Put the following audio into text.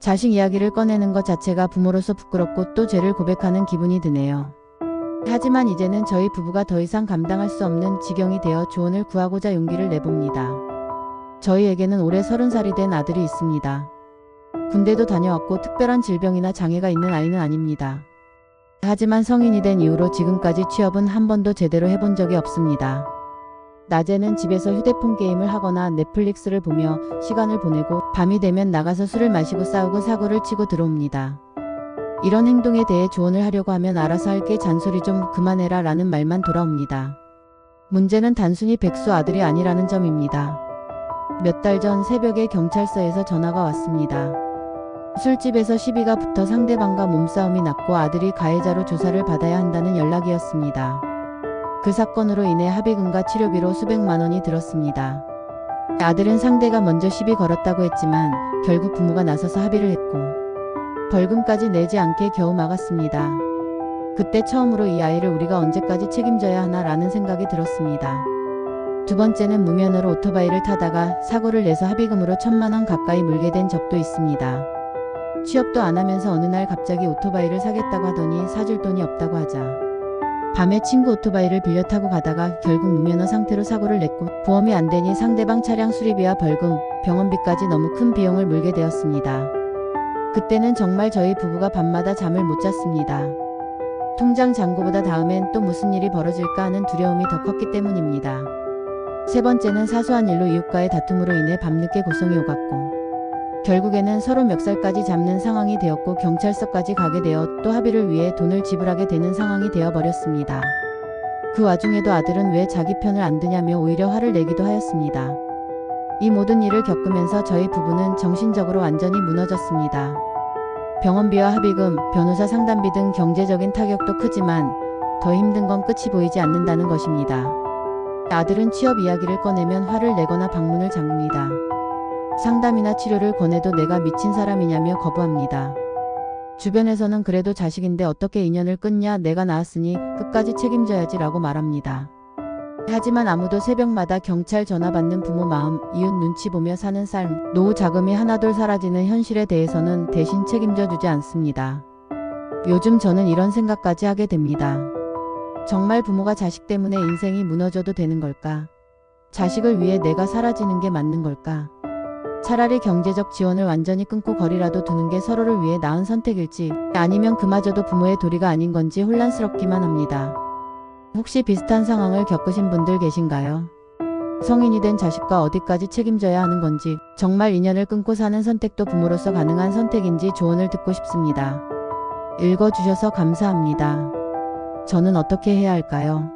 자식 이야기를 꺼내는 것 자체가 부모로서 부끄럽고 또 죄를 고백하는 기분이 드네요. 하지만 이제는 저희 부부가 더 이상 감당할 수 없는 지경이 되어 조언을 구하고자 용기를 내봅니다. 저희에게는 올해 30살이 된 아들이 있습니다. 군대도 다녀왔고 특별한 질병이나 장애가 있는 아이는 아닙니다. 하지만 성인이 된 이후로 지금까지 취업은 한 번도 제대로 해본 적이 없습니다. 낮에는 집에서 휴대폰 게임을 하거나 넷플릭스를 보며 시간을 보내고 밤이 되면 나가서 술을 마시고 싸우고 사고를 치고 들어옵니다. 이런 행동에 대해 조언을 하려고 하면 알아서 할게 잔소리 좀 그만해라 라는 말만 돌아옵니다. 문제는 단순히 백수 아들이 아니라는 점입니다. 몇 달 전 새벽에 경찰서에서 전화가 왔습니다. 술집에서 시비가 붙어 상대방과 몸싸움이 났고 아들이 가해자로 조사를 받아야 한다는 연락이었습니다. 그 사건으로 인해 합의금과 치료비로 수백만 원이 들었습니다. 아들은 상대가 먼저 시비 걸었다고 했지만 결국 부모가 나서서 합의를 했고 벌금까지 내지 않게 겨우 막았습니다. 그때 처음으로 이 아이를 우리가 언제까지 책임져야 하나 라는 생각이 들었습니다. 두 번째는 무면허로 오토바이를 타다가 사고를 내서 합의금으로 1,000만 원 가까이 물게 된 적도 있습니다. 취업도 안 하면서 어느 날 갑자기 오토바이를 사겠다고 하더니 사줄 돈이 없다고 하자 밤에 친구 오토바이를 빌려 타고 가다가 결국 무면허 상태로 사고를 냈고 보험이 안 되니 상대방 차량 수리비와 벌금, 병원비까지 너무 큰 비용을 물게 되었습니다. 그때는 정말 저희 부부가 밤마다 잠을 못 잤습니다. 통장 잔고보다 다음엔 또 무슨 일이 벌어질까 하는 두려움이 더 컸기 때문입니다. 세 번째는 사소한 일로 이웃과의 다툼으로 인해 밤늦게 고성이 오갔고 결국에는 서로 멱살까지 잡는 상황이 되었고 경찰서까지 가게 되어 또 합의를 위해 돈을 지불하게 되는 상황이 되어버렸습니다. 그 와중에도 아들은 왜 자기 편을 안 드냐며 오히려 화를 내기도 하였습니다. 이 모든 일을 겪으면서 저희 부부는 정신적으로 완전히 무너졌습니다. 병원비와 합의금, 변호사 상담비 등 경제적인 타격도 크지만 더 힘든 건 끝이 보이지 않는다는 것입니다. 아들은 취업 이야기를 꺼내면 화를 내거나 방문을 잠깁니다. 상담이나 치료를 권해도 내가 미친 사람이냐며 거부합니다. 주변에서는 그래도 자식인데 어떻게 인연을 끊냐, 내가 낳았으니 끝까지 책임져야지 라고 말합니다. 하지만 아무도 새벽마다 경찰 전화 받는 부모 마음, 이웃 눈치 보며 사는 삶, 노후 자금이 하나둘 사라지는 현실에 대해서는 대신 책임져 주지 않습니다. 요즘 저는 이런 생각까지 하게 됩니다. 정말 부모가 자식 때문에 인생이 무너져도 되는 걸까? 자식을 위해 내가 사라지는 게 맞는 걸까? 차라리 경제적 지원을 완전히 끊고 거리라도 두는 게 서로를 위해 나은 선택일지 아니면 그마저도 부모의 도리가 아닌 건지 혼란스럽기만 합니다. 혹시 비슷한 상황을 겪으신 분들 계신가요? 성인이 된 자식과 어디까지 책임져야 하는 건지, 정말 인연을 끊고 사는 선택도 부모로서 가능한 선택인지 조언을 듣고 싶습니다. 읽어주셔서 감사합니다. 저는 어떻게 해야 할까요?